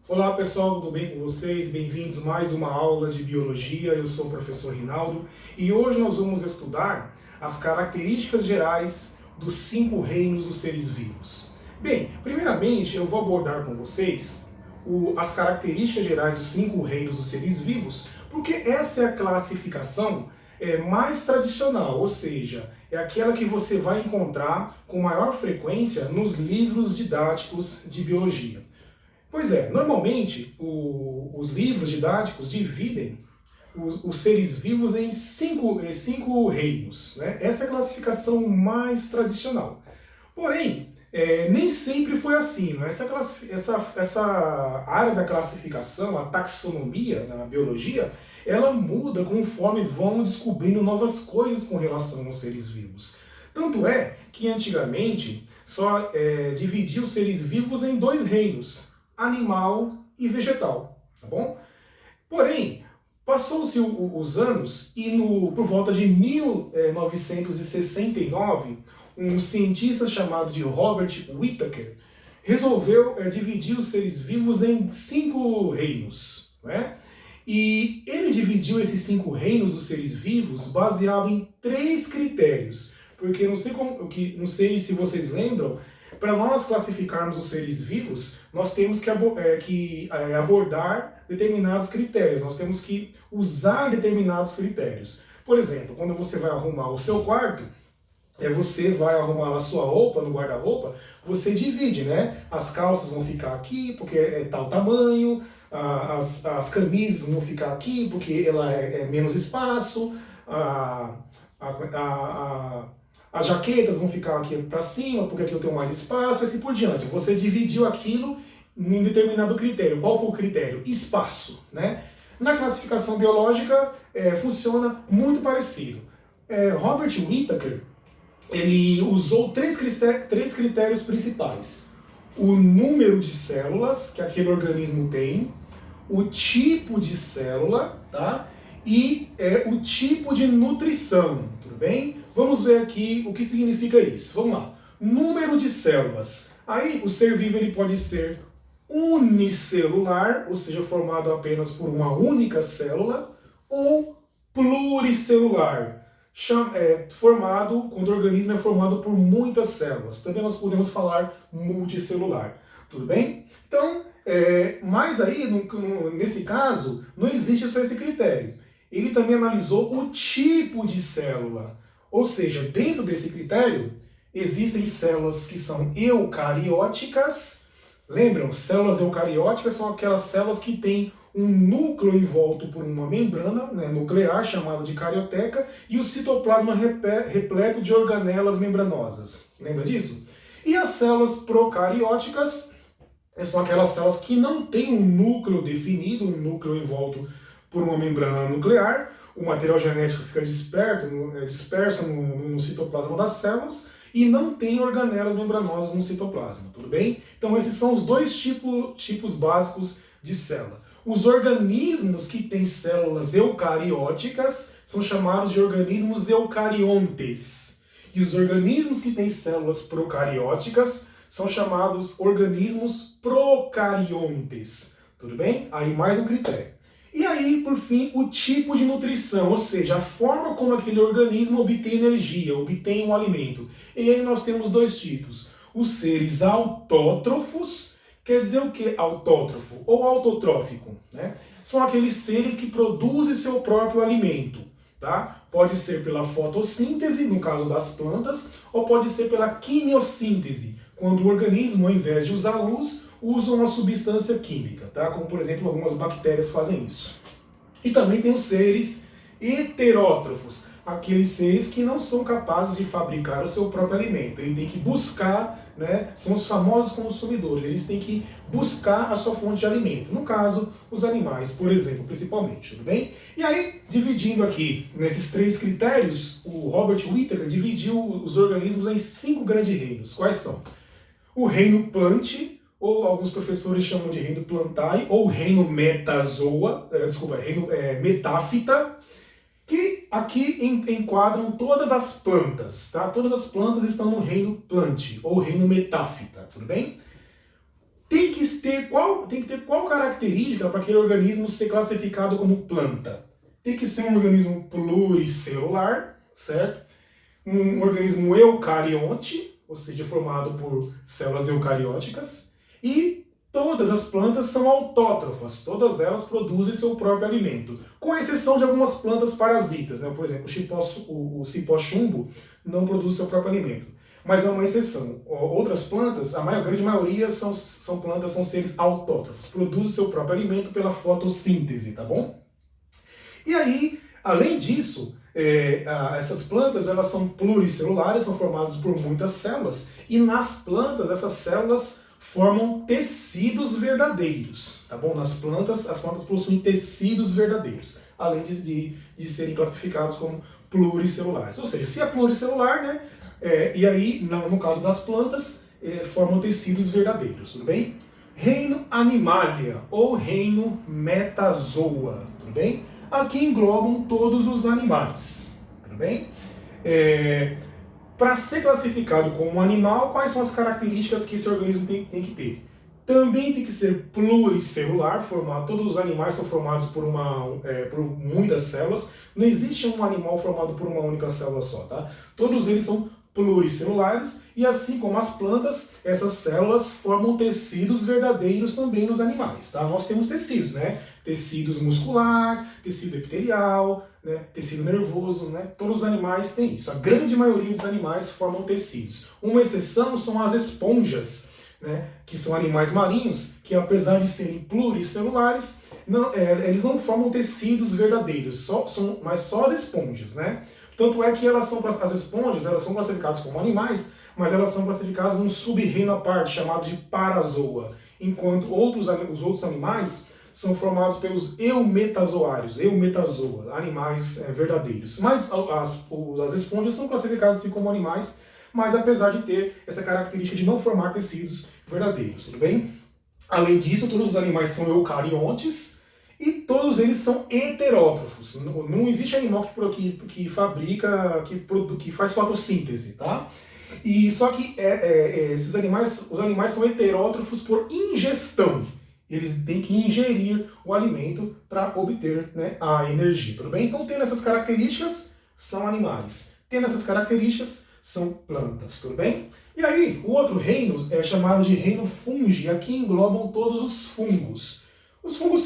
Olá pessoal, tudo bem com vocês? Bem-vindos a mais uma aula de Biologia. Eu sou o professor Rinaldo e hoje nós vamos estudar as características gerais dos 5 reinos dos seres vivos. Bem, primeiramente eu vou abordar com vocês as características gerais dos 5 reinos dos seres vivos, porque essa é a classificação mais tradicional, ou seja, é aquela que você vai encontrar com maior frequência nos livros didáticos de biologia. Pois é, normalmente os livros didáticos dividem os seres vivos em cinco reinos, né? Essa é a classificação mais tradicional. Porém, nem sempre foi assim. Né? Essa área da classificação, a taxonomia na biologia, ela muda conforme vão descobrindo novas coisas com relação aos seres vivos. Tanto é que antigamente só dividia os seres vivos em 2 reinos, animal e vegetal, tá bom? Porém, passou-se os anos e por volta de 1969, um cientista chamado de Robert Whittaker resolveu dividir os seres vivos em 5 reinos, né? E ele dividiu esses 5 reinos dos seres vivos baseado em 3 critérios, porque não sei se vocês lembram. Para nós classificarmos os seres vivos, nós temos que abordar determinados critérios, nós temos que usar determinados critérios. Por exemplo, quando você vai arrumar o seu quarto, você vai arrumar a sua roupa no guarda-roupa, você divide, né? As calças vão ficar aqui porque é tal tamanho, as camisas vão ficar aqui porque ela é menos espaço, as jaquetas vão ficar aqui para cima, porque aqui eu tenho mais espaço, e assim por diante. Você dividiu aquilo em determinado critério. Qual foi o critério? Espaço, né? Na classificação biológica, funciona muito parecido. Robert Whittaker, ele usou 3 critérios principais. O número de células que aquele organismo tem, o tipo de célula, tá? E o tipo de nutrição, tudo bem? Vamos ver aqui o que significa isso. Vamos lá. Número de células. Aí o ser vivo ele pode ser unicelular, ou seja, formado apenas por uma única célula, ou pluricelular, formado quando o organismo é formado por muitas células. Também nós podemos falar multicelular. Tudo bem? Então, mas aí, nesse caso, não existe só esse critério. Ele também analisou o tipo de célula. Ou seja, dentro desse critério, existem células que são eucarióticas. Lembram? Células eucarióticas são aquelas células que têm um núcleo envolto por uma membrana nuclear, chamada de carioteca, e o citoplasma repleto de organelas membranosas. Lembra disso? E as células procarióticas são aquelas células que não têm um núcleo definido, um núcleo envolto por uma membrana nuclear, o material genético fica disperso no citoplasma das células e não tem organelas membranosas no citoplasma, tudo bem? Então esses são os 2 tipos básicos de célula. Os organismos que têm células eucarióticas são chamados de organismos eucariontes. E os organismos que têm células procarióticas são chamados organismos procariontes. Tudo bem? Aí mais um critério. E aí, por fim, o tipo de nutrição, ou seja, a forma como aquele organismo obtém energia, obtém um alimento. E aí nós temos 2 tipos. Os seres autótrofos, quer dizer o que autótrofo? Ou autotrófico, né? São aqueles seres que produzem seu próprio alimento, tá? Pode ser pela fotossíntese, no caso das plantas, ou pode ser pela quimiossíntese, quando o organismo, ao invés de usar luz, usa uma substância química, tá? Como, por exemplo, algumas bactérias fazem isso. E também tem os seres heterótrofos, aqueles seres que não são capazes de fabricar o seu próprio alimento. Ele tem que buscar, né? São os famosos consumidores, eles têm que buscar a sua fonte de alimento. No caso, os animais, por exemplo, principalmente, tudo bem? E aí, dividindo aqui nesses 3 critérios, o Robert Whittaker dividiu os organismos em 5 grandes reinos. Quais são? O reino Plant, ou alguns professores chamam de reino Plantae, ou reino Metazoa, reino Metáfita, que aqui enquadram todas as plantas, tá? Todas as plantas estão no reino Plant, ou reino Metáfita, tudo bem? Tem que tem que ter qual característica para aquele organismo ser classificado como planta? Tem que ser um organismo pluricelular, certo? Um organismo eucarionte, ou seja, formado por células eucarióticas, e todas as plantas são autótrofas, todas elas produzem seu próprio alimento, com exceção de algumas plantas parasitas, né? Por exemplo, o cipó-chumbo não produz seu próprio alimento, mas é uma exceção. Outras plantas, grande maioria são seres autótrofos, produzem seu próprio alimento pela fotossíntese, tá bom? E aí, além disso, essas plantas elas são pluricelulares, são formadas por muitas células, e nas plantas essas células formam tecidos verdadeiros, tá bom? Nas plantas, as plantas possuem tecidos verdadeiros, além de serem classificados como pluricelulares. Ou seja, se é pluricelular, né? E aí, no caso das plantas, formam tecidos verdadeiros, tudo bem? Reino Animalia, ou reino Metazoa, tudo bem? Aqui englobam todos os animais, tudo bem? Para ser classificado como um animal, quais são as características que esse organismo tem que ter? Também tem que ser pluricelular, todos os animais são formados por muitas células. Não existe um animal formado por uma única célula só, tá? Todos eles são pluricelulares e assim como as plantas, essas células formam tecidos verdadeiros também nos animais, tá? Nós temos tecidos, né? Tecidos muscular, tecido epitelial, né? Tecido nervoso, né? Todos os animais têm isso. A grande maioria dos animais formam tecidos. Uma exceção são as esponjas, né? Que são animais marinhos, que apesar de serem pluricelulares, eles não formam tecidos verdadeiros, mas só as esponjas, né? Tanto é que as esponjas elas são classificadas como animais, mas elas são classificadas num sub-reino à parte, chamado de Parazoa, enquanto os outros animais são formados pelos eumetazoários, eumetazoa, animais verdadeiros. Mas as esponjas são classificadas assim como animais, mas apesar de ter essa característica de não formar tecidos verdadeiros, tudo bem? Além disso, todos os animais são eucariontes, e todos eles são heterótrofos. Não existe animal que fabrica, que faz fotossíntese, tá? E só que os animais são heterótrofos por ingestão. Eles têm que ingerir o alimento para obter, né, a energia, tudo bem? Então, tendo essas características, são animais. Tendo essas características, são plantas, tudo bem? E aí, o outro reino é chamado de reino fungi. Aqui englobam todos os fungos. Os fungos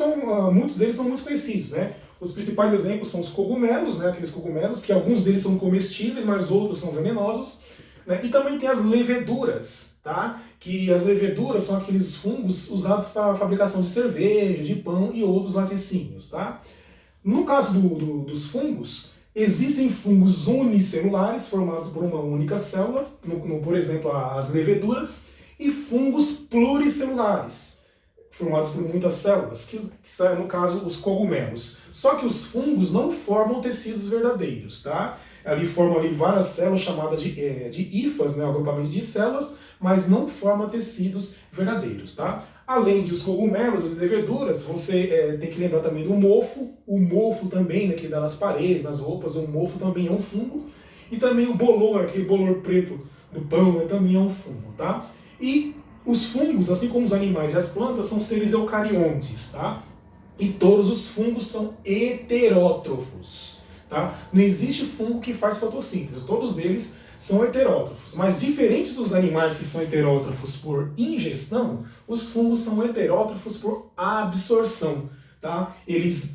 muitos deles são muito conhecidos, né? Os principais exemplos são os cogumelos, né? Aqueles cogumelos que alguns deles são comestíveis, mas outros são venenosos, né? E também tem as leveduras, tá? Que as leveduras são aqueles fungos usados para a fabricação de cerveja, de pão e outros laticínios, tá? No caso dos fungos, existem fungos unicelulares formados por uma única célula, por exemplo, as leveduras, e fungos pluricelulares, formados por muitas células, que são, no caso, os cogumelos. Só que os fungos não formam tecidos verdadeiros, tá? Formam várias células chamadas de hifas, né, agrupamento de células, mas não formam tecidos verdadeiros, tá? Além dos cogumelos, as leveduras, você tem que lembrar também do mofo. O mofo também, né, que dá nas paredes, nas roupas, o mofo também é um fungo. E também o bolor, aquele bolor preto do pão, né, também é um fungo, tá? E os fungos, assim como os animais e as plantas, são seres eucariontes, tá? E todos os fungos são heterótrofos, tá? Não existe fungo que faz fotossíntese, todos eles são heterótrofos. Mas diferentes dos animais que são heterótrofos por ingestão, os fungos são heterótrofos por absorção, tá? Eles,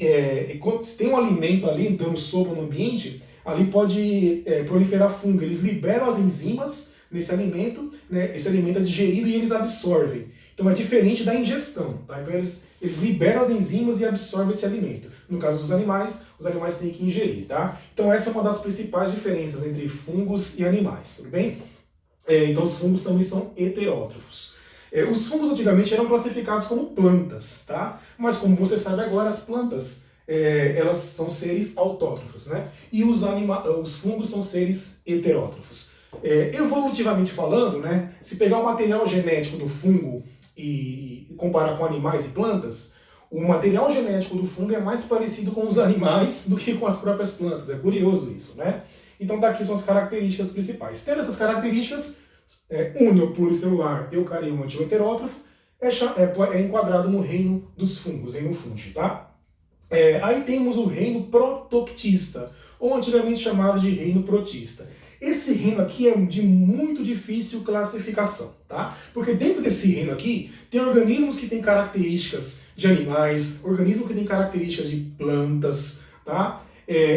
quando tem um alimento ali dando sopa no ambiente, ali pode proliferar fungo. Eles liberam as enzimas nesse alimento, né? Esse alimento é digerido e eles absorvem. Então é diferente da ingestão, tá? Então eles liberam as enzimas e absorvem esse alimento. No caso dos animais, os animais têm que ingerir, tá? Então essa é uma das principais diferenças entre fungos e animais, tudo bem? Então os fungos também são heterótrofos. Os fungos antigamente eram classificados como plantas, tá? Mas como você sabe agora, as plantas elas são seres autótrofos, né? E os fungos são seres heterótrofos. Evolutivamente falando, né, se pegar o material genético do fungo e comparar com animais e plantas, o material genético do fungo é mais parecido com os animais do que com as próprias plantas. É curioso isso, né? Então daqui são as características principais. Tendo essas características, único, pluricelular, eucarionte ou heterótrofo, é enquadrado no reino dos fungos, reino fungi, tá? Aí temos o reino protoctista, ou antigamente chamado de reino protista. Esse reino aqui é de muito difícil classificação, tá? Porque dentro desse reino aqui tem organismos que têm características de animais, organismos que têm características de plantas, tá?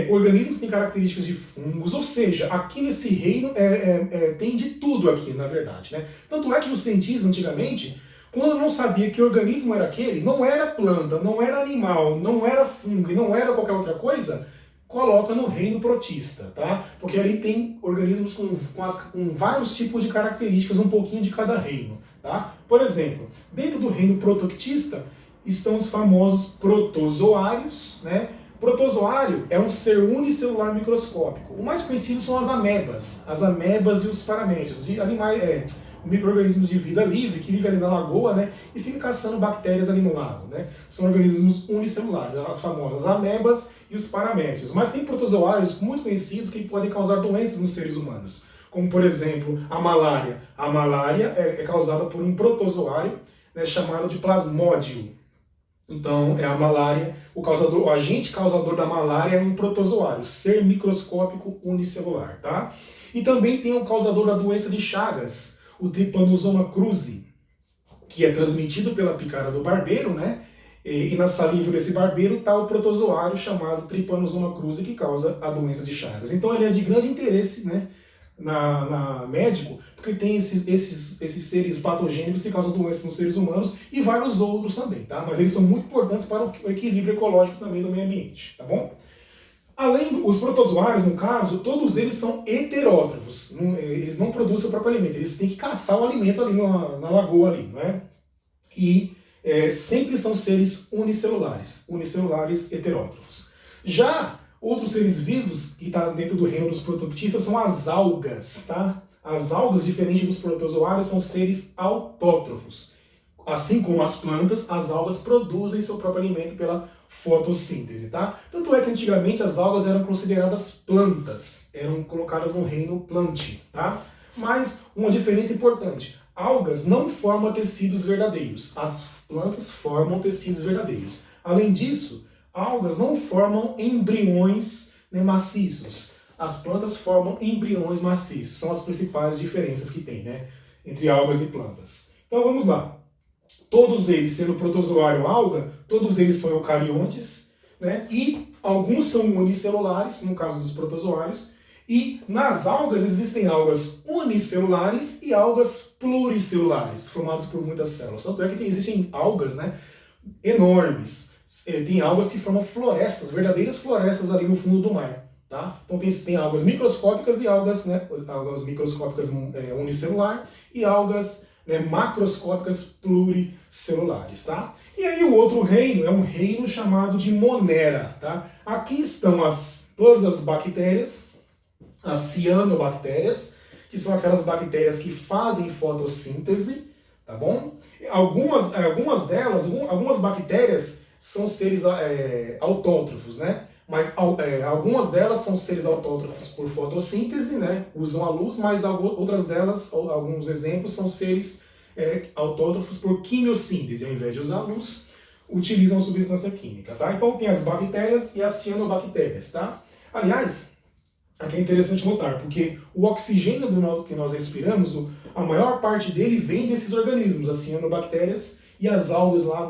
Organismos que têm características de fungos, ou seja, aqui nesse reino tem de tudo aqui, na verdade, né? Tanto é que os cientistas antigamente, quando não sabia que organismo era aquele, não era planta, não era animal, não era fungo e não era qualquer outra coisa, coloca no reino protista, tá? Porque ali tem organismos com vários tipos de características, um pouquinho de cada reino, tá? Por exemplo, dentro do reino protoctista estão os famosos protozoários, né? Protozoário é um ser unicelular microscópico. O mais conhecido são as amebas e os paramécios, de animais, micro-organismos de vida livre, que vivem ali na lagoa, né, e ficam caçando bactérias ali no lago, né. São organismos unicelulares, as famosas amebas e os paramécios. Mas tem protozoários muito conhecidos que podem causar doenças nos seres humanos, como por exemplo a malária. A malária é causada por um protozoário, né, chamado de plasmódio. Então, a malária, o agente causador da malária é um protozoário, ser microscópico unicelular, tá? E também tem o causador da doença de Chagas, o Trypanosoma cruzi, que é transmitido pela picada do barbeiro, né? E na saliva desse barbeiro está o protozoário chamado Trypanosoma cruzi, que causa a doença de Chagas. Então ele é de grande interesse, né, na médico, porque tem esses seres patogênicos que causam doenças nos seres humanos e vários outros também, tá? Mas eles são muito importantes para o equilíbrio ecológico também do meio ambiente, tá bom? Além dos protozoários, no caso, todos eles são heterótrofos. Eles não produzem o próprio alimento, eles têm que caçar o alimento ali na lagoa ali, não é? E sempre são seres unicelulares heterótrofos. Já outros seres vivos que estão dentro do reino dos protoctistas são as algas, tá? As algas, diferente dos protozoários, são seres autótrofos. Assim como as plantas, as algas produzem seu próprio alimento pela fotossíntese, tá? Tanto é que antigamente as algas eram consideradas plantas, eram colocadas no reino plante, tá? Mas uma diferença importante, algas não formam tecidos verdadeiros, as plantas formam tecidos verdadeiros. Além disso, algas não formam embriões, né, maciços, as plantas formam embriões maciços, são as principais diferenças que tem, né, entre algas e plantas. Então vamos lá. Todos eles, sendo protozoário alga, todos eles são eucariontes, né? E alguns são unicelulares, no caso dos protozoários, e nas algas existem algas unicelulares e algas pluricelulares, formadas por muitas células. Tanto é que existem algas, né, enormes. Tem algas que formam florestas, verdadeiras florestas ali no fundo do mar. Tá? Então tem algas microscópicas e algas, né, algas microscópicas unicelular e algas, né, macroscópicas pluricelulares, tá? E aí o outro reino é um reino chamado de Monera, tá? Aqui estão todas as bactérias, as cianobactérias, que são aquelas bactérias que fazem fotossíntese, tá bom? Algumas bactérias são seres autótrofos, né? Mas algumas delas são seres autótrofos por fotossíntese, né? Usam a luz, mas outras delas, alguns exemplos, são seres autótrofos por quimiossíntese. Ao invés de usar a luz, utilizam a substância química, tá? Então tem as bactérias e as cianobactérias, tá? Aliás, aqui é interessante notar, porque o oxigênio que nós respiramos, a maior parte dele vem desses organismos, as cianobactérias e as algas lá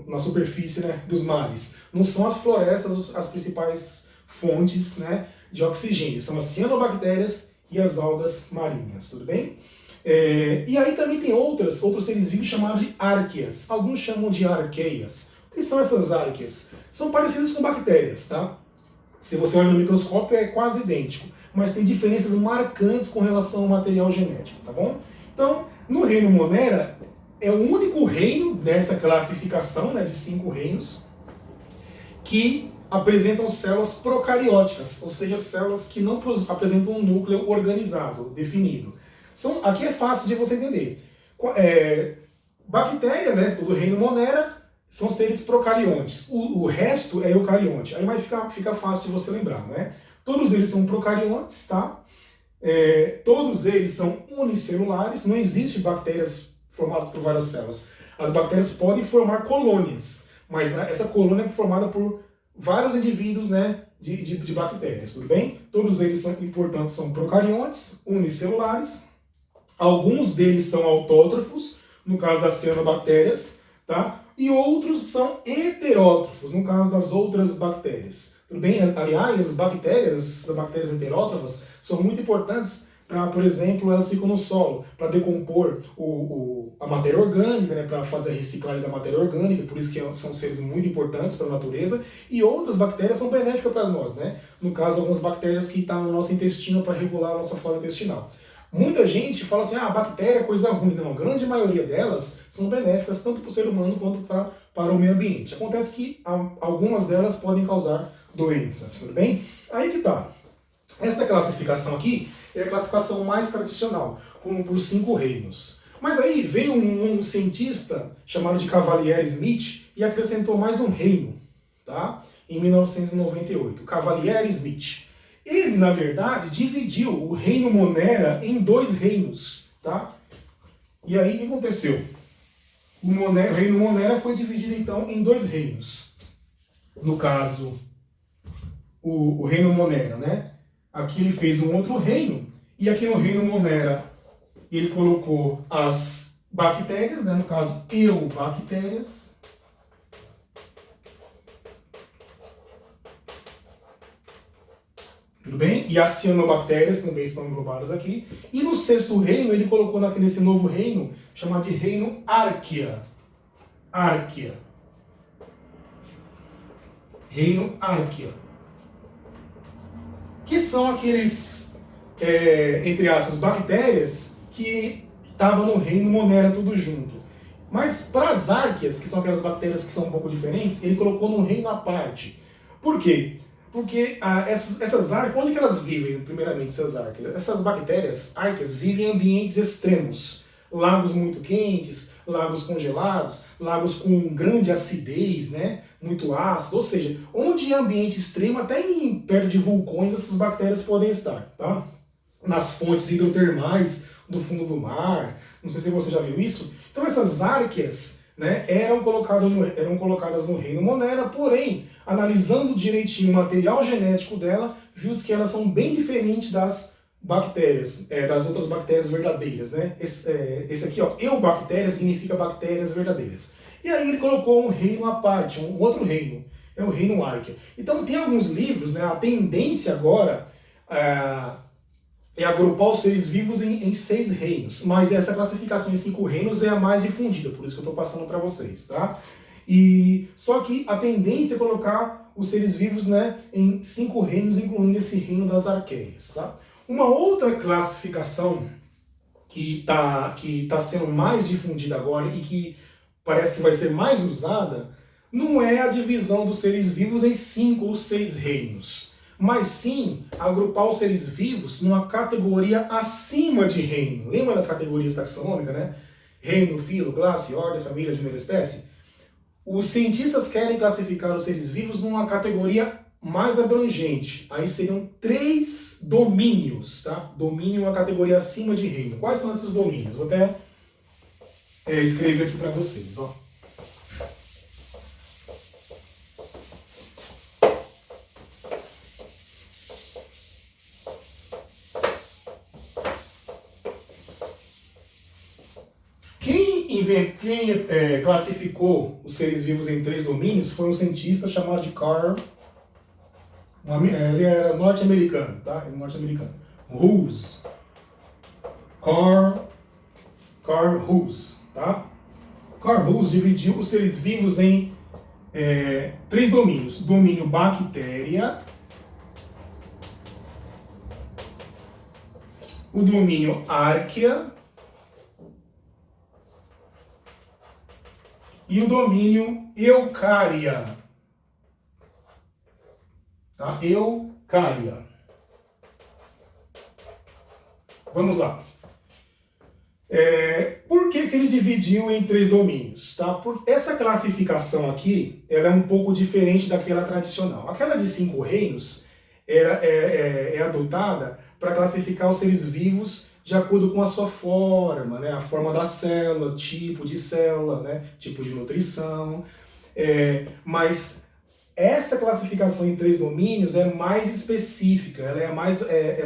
na superfície, né, dos mares. Não são as florestas as principais fontes, né, de oxigênio, são as cianobactérias e as algas marinhas, tudo bem? E aí também tem outros seres vivos chamados de árqueas, alguns chamam de arqueias. O que são essas árqueas? São parecidas com bactérias, tá? Se você olha no microscópio é quase idêntico, mas tem diferenças marcantes com relação ao material genético, tá bom? Então, no reino Monera, é o único reino dessa classificação, né, de 5 reinos, que apresentam células procarióticas, ou seja, células que não apresentam um núcleo organizado, definido. Aqui é fácil de você entender. Bactéria, né, do reino Monera, são seres procariontes. O resto é eucarionte. Aí fica fácil de você lembrar, né? Todos eles são procariontes, tá? Todos eles são unicelulares, não existe bactérias formadas por várias células. As bactérias podem formar colônias, mas essa colônia é formada por vários indivíduos, né, de bactérias, tudo bem? Todos eles, portanto, são procariontes, unicelulares. Alguns deles são autótrofos, no caso das cianobactérias, tá? E outros são heterótrofos, no caso das outras bactérias. Tudo bem? Aliás, as bactérias heterótrofas são muito importantes para, por exemplo, elas ficam no solo para decompor a matéria orgânica, né, para fazer a reciclagem da matéria orgânica, por isso que são seres muito importantes para a natureza. E outras bactérias são benéficas para nós, né? No caso, algumas bactérias que estão no nosso intestino para regular a nossa flora intestinal. Muita gente fala assim, bactéria é coisa ruim. Não, a grande maioria delas são benéficas tanto para o ser humano quanto para o meio ambiente. Acontece que algumas delas podem causar doenças, tudo bem? Aí que tá. Essa classificação aqui é a classificação mais tradicional, por 5 reinos. Mas aí veio um cientista chamado de Cavalieri-Smith e acrescentou mais um reino, tá? Em 1998, Cavalieri-Smith. Ele, na verdade, dividiu o reino Monera em 2 reinos, tá? E aí, o que aconteceu? O reino Monera foi dividido, então, em 2 reinos. No caso, o reino Monera, né? Aqui ele fez um outro reino, e aqui no reino Monera, ele colocou as bactérias, né? No caso, eubactérias. Tudo bem? E as cianobactérias também estão englobadas aqui. E no 6º reino, ele colocou nesse novo reino, chamado de reino Arquea. Arquea. Reino Arquea. Que são aqueles, entre aspas, bactérias que estavam no reino Monera tudo junto. Mas para as Arqueas, que são aquelas bactérias que são um pouco diferentes, ele colocou num reino à parte. Por quê? Porque essas arqueas, onde que elas vivem, primeiramente, essas arqueas? Essas bactérias, arqueas, vivem em ambientes extremos. Lagos muito quentes, lagos congelados, lagos com grande acidez, né? Muito ácido. Ou seja, onde é ambiente extremo, até perto de vulcões, essas bactérias podem estar, tá? Nas fontes hidrotermais do fundo do mar. Não sei se você já viu isso. Então essas arqueas, né, eram colocadas no reino Monera, porém, analisando direitinho o material genético dela, viu-se que elas são bem diferentes das bactérias, das outras bactérias verdadeiras, né? Esse aqui, ó, eubactéria, significa bactérias verdadeiras. E aí ele colocou um reino à parte, um outro reino, é o reino Arquea. Então tem alguns livros, né, a tendência agora é agrupar os seres vivos em 6 reinos, mas essa classificação em 5 reinos é a mais difundida, por isso que eu estou passando para vocês, tá? E só que a tendência é colocar os seres vivos, né, em 5 reinos, incluindo esse reino das arqueias, tá? Uma outra classificação que tá sendo mais difundida agora e que parece que vai ser mais usada, não é a divisão dos seres vivos em 5 ou 6 reinos, mas sim agrupar os seres vivos numa categoria acima de reino. Lembra das categorias taxonômicas, né? Reino, filo, classe, ordem, família, gênero, espécie? Os cientistas querem classificar os seres vivos numa categoria mais abrangente. Aí seriam 3 domínios, tá? Domínio é uma categoria acima de reino. Quais são esses domínios? Vou até escrever aqui para vocês, ó. Quem classificou os seres vivos em 3 domínios foi um cientista chamado de Carl. Ele era norte-americano, tá? Ele é norte-americano. Rules. Carl Rules, tá? Carl Rules dividiu os seres vivos em 3 domínios. Domínio bactéria, o domínio Arquea e o domínio Eucária. Tá? Eucária. Vamos lá. Por que ele dividiu em 3 domínios? Tá? Essa classificação aqui ela é um pouco diferente daquela tradicional. Aquela de 5 reinos é adotada para classificar os seres vivos de acordo com a sua forma, né? A forma da célula, tipo de célula, né? Tipo de nutrição. Mas essa classificação em 3 domínios é mais específica, ela é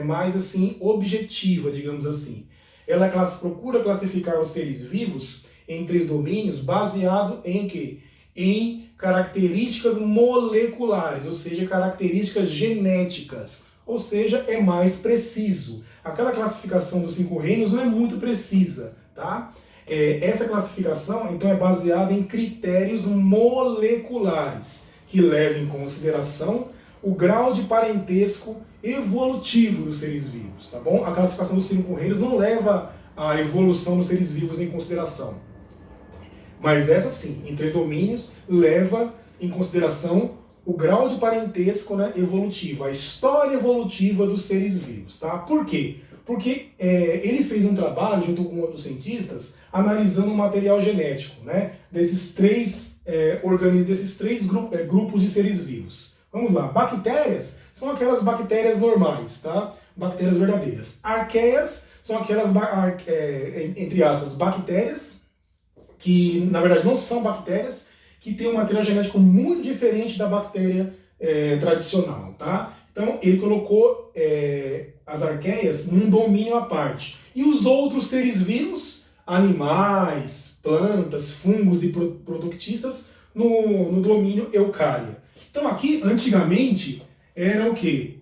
mais assim, objetiva, digamos assim. Ela procura classificar os seres vivos em 3 domínios baseado em quê? Em características moleculares, ou seja, características genéticas. Ou seja, é mais preciso. Aquela classificação dos 5 reinos não é muito precisa, tá? Essa classificação, então, é baseada em critérios moleculares, que levam em consideração o grau de parentesco evolutivo dos seres vivos, tá bom? A classificação dos 5 reinos não leva a evolução dos seres vivos em consideração. Mas essa sim, em 3 domínios, leva em consideração o grau de parentesco, né, evolutivo, a história evolutiva dos seres vivos, tá? Por quê? Porque ele fez um trabalho, junto com outros cientistas, analisando o material genético, né, desses 3 organismos, desses 3 grupos de seres vivos. Vamos lá, bactérias são aquelas bactérias normais, tá? Bactérias verdadeiras. Arqueias são aquelas, entre aspas, bactérias, que na verdade não são bactérias, que tem um material genético muito diferente da bactéria tradicional, tá? Então ele colocou as arqueias num domínio à parte. E os outros seres vivos, animais, plantas, fungos e prototictas, no domínio eucária. Então aqui, antigamente, era o quê?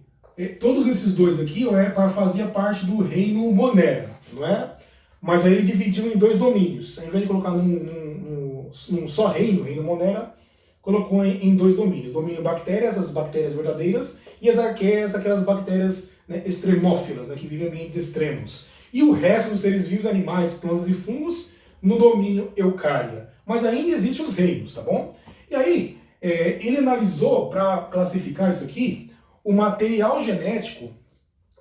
Todos esses dois aqui fazia parte do reino Monera, não é? Mas aí ele dividiu em 2 domínios. Ao invés de colocar num só reino, reino Monera, colocou em 2 domínios. Domínio bactérias, as bactérias verdadeiras, e as arqueias, aquelas bactérias, né, extremófilas, né, que vivem em ambientes extremos. E o resto dos seres vivos, animais, plantas e fungos, no domínio eucária. Mas ainda existem os reinos, tá bom? E aí, ele analisou, para classificar isso aqui, o material genético.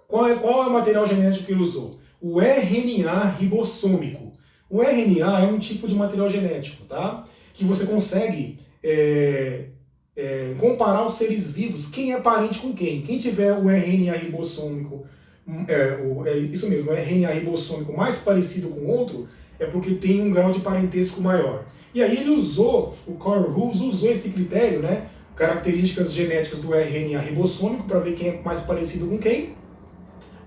Qual é o material genético que ele usou? O RNA ribossômico. O RNA é um tipo de material genético, tá? Que você consegue comparar os seres vivos, quem é parente com quem. Quem tiver o RNA ribossômico, isso mesmo, o RNA ribossômico mais parecido com o outro, é porque tem um grau de parentesco maior. E aí ele usou, o Carl Rules usou esse critério, né? Características genéticas do RNA ribossômico, para ver quem é mais parecido com quem,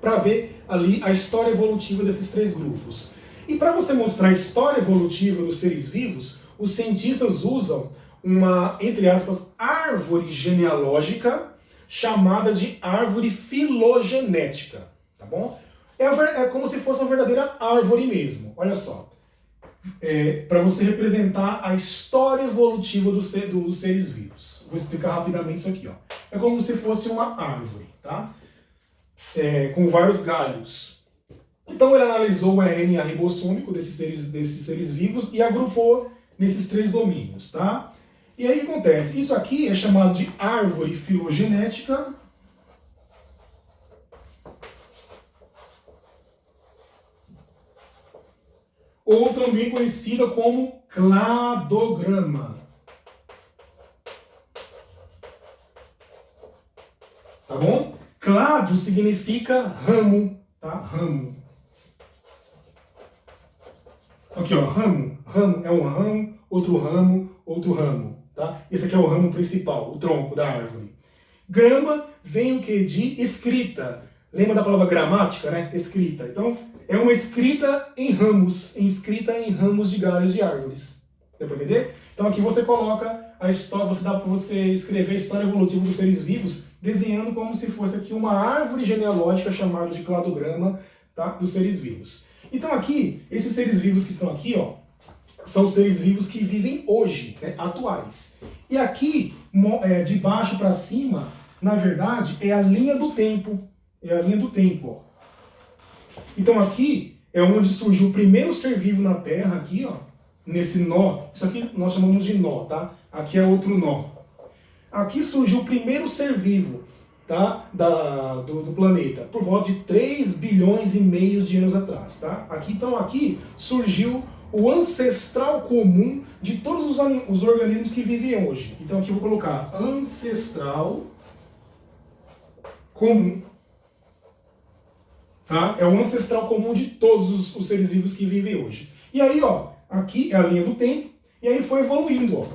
para ver ali a história evolutiva desses 3 grupos. E para você mostrar a história evolutiva dos seres vivos, os cientistas usam uma, entre aspas, árvore genealógica chamada de árvore filogenética, tá bom? É como se fosse uma verdadeira árvore mesmo, olha só. Para você representar a história evolutiva dos seres vivos. Vou explicar rapidamente isso aqui, ó. É como se fosse uma árvore, tá? Com vários galhos. Então ele analisou o RNA ribossômico desses seres vivos e agrupou nesses 3 domínios, tá? E aí o que acontece? Isso aqui é chamado de árvore filogenética, ou também conhecida como cladograma. Tá bom? Clado significa ramo, tá? Ramo. Aqui, ó, ramo. Ramo é um ramo, outro ramo, outro ramo, tá? Esse aqui é o ramo principal, o tronco da árvore. Grama vem o que? De escrita. Lembra da palavra gramática, né? Escrita. Então, é uma escrita em ramos de galhos de árvores. Deu para entender? Então aqui você coloca a história, dá para você escrever a história evolutiva dos seres vivos, desenhando como se fosse aqui uma árvore genealógica chamada de cladograma, tá? Dos seres vivos. Então aqui, esses seres vivos que estão aqui, ó, são seres vivos que vivem hoje, né, atuais. E aqui, de baixo para cima, na verdade, é a linha do tempo. É a linha do tempo, ó. Então aqui é onde surgiu o primeiro ser vivo na Terra, aqui, ó, nesse nó. Isso aqui nós chamamos de nó, tá? Aqui é outro nó. Aqui surgiu o primeiro ser vivo, tá? do planeta, por volta de 3 bilhões e meio de anos atrás, tá? Então aqui surgiu o ancestral comum de todos os organismos que vivem hoje. Então aqui eu vou colocar ancestral comum. tá? É o ancestral comum de todos os seres vivos que vivem hoje. E aí, ó, aqui é a linha do tempo, e aí foi evoluindo, ó.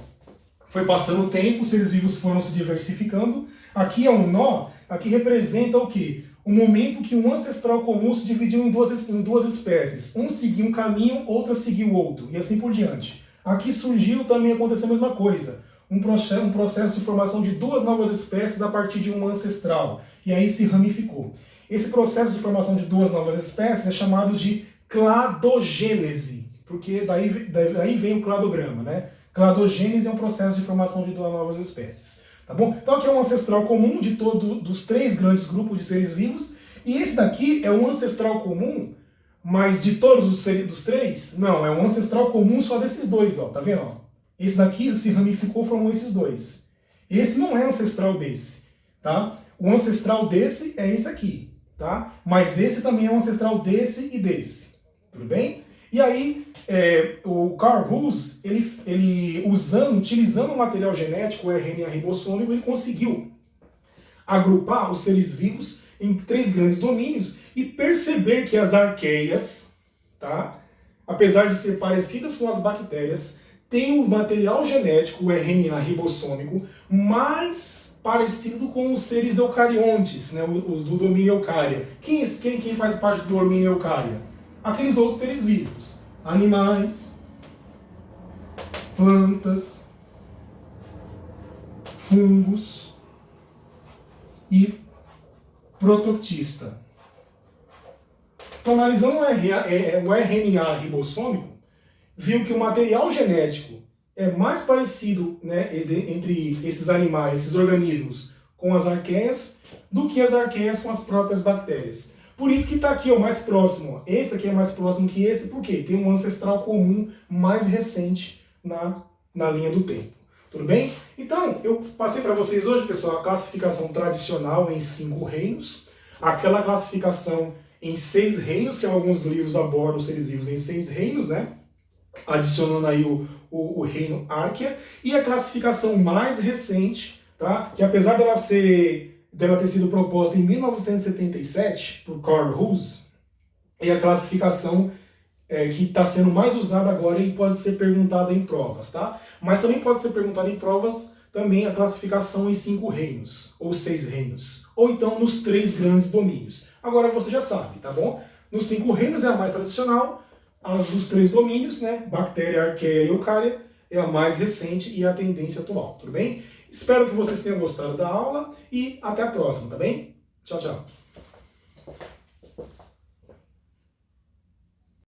Foi passando o tempo, os seres vivos foram se diversificando. Aqui é um nó, aqui representa o quê? O momento que um ancestral comum se dividiu em duas espécies. Um seguiu um caminho, outra seguiu o outro, e assim por diante. Aqui surgiu, também aconteceu a mesma coisa. Um processo de formação de duas novas espécies a partir de um ancestral. E aí se ramificou. Esse processo de formação de duas novas espécies é chamado de cladogênese, porque daí vem o cladograma, né? Cladogênese é um processo de formação de duas novas espécies. Tá bom? Então aqui é um ancestral comum de dos três grandes grupos de seres vivos, e esse daqui é um ancestral comum, mas de todos dos três? Não, é um ancestral comum só desses dois, ó, tá vendo? Ó? Esse daqui se ramificou, formou esses dois. Esse não é ancestral desse, tá? O ancestral desse é esse aqui, tá? Mas esse também é um ancestral desse e desse, tudo bem? E aí, o Carl Hughes, ele utilizando o material genético, o RNA ribossômico, ele conseguiu agrupar os seres vivos em três grandes domínios e perceber que as arqueias, tá, apesar de ser parecidas com as bactérias, têm um material genético, o RNA ribossômico, mais parecido com os seres eucariontes, né, os do domínio eucária. Quem faz parte do domínio eucária? Aqueles outros seres vivos, animais, plantas, fungos e prototista. Então, analisando o RNA ribossômico, viu que o material genético é mais parecido, né, entre esses animais, esses organismos, com as arqueias, do que as arqueias com as próprias bactérias. Por isso que está aqui, o mais próximo. Esse aqui é mais próximo que esse, por quê? Tem um ancestral comum mais recente na linha do tempo. Tudo bem? Então, eu passei para vocês hoje, pessoal, a classificação tradicional em 5 reinos, aquela classificação em 6 reinos, que alguns livros abordam os seres vivos em 6 reinos, né? Adicionando aí o reino Arquea, e a classificação mais recente, tá? Que apesar dela ter sido proposta em 1977 por Carl Hughes, é a classificação que está sendo mais usada agora e pode ser perguntada em provas, tá? Mas também pode ser perguntada em provas também a classificação em 5 reinos, ou 6 reinos, ou então nos 3 grandes domínios. Agora você já sabe, tá bom? Nos 5 reinos é a mais tradicional, as dos 3 domínios, né? Bactéria, arqueia e eucária, é a mais recente e a tendência atual, tudo bem? Espero que vocês tenham gostado da aula e até a próxima, tá bem? Tchau, tchau.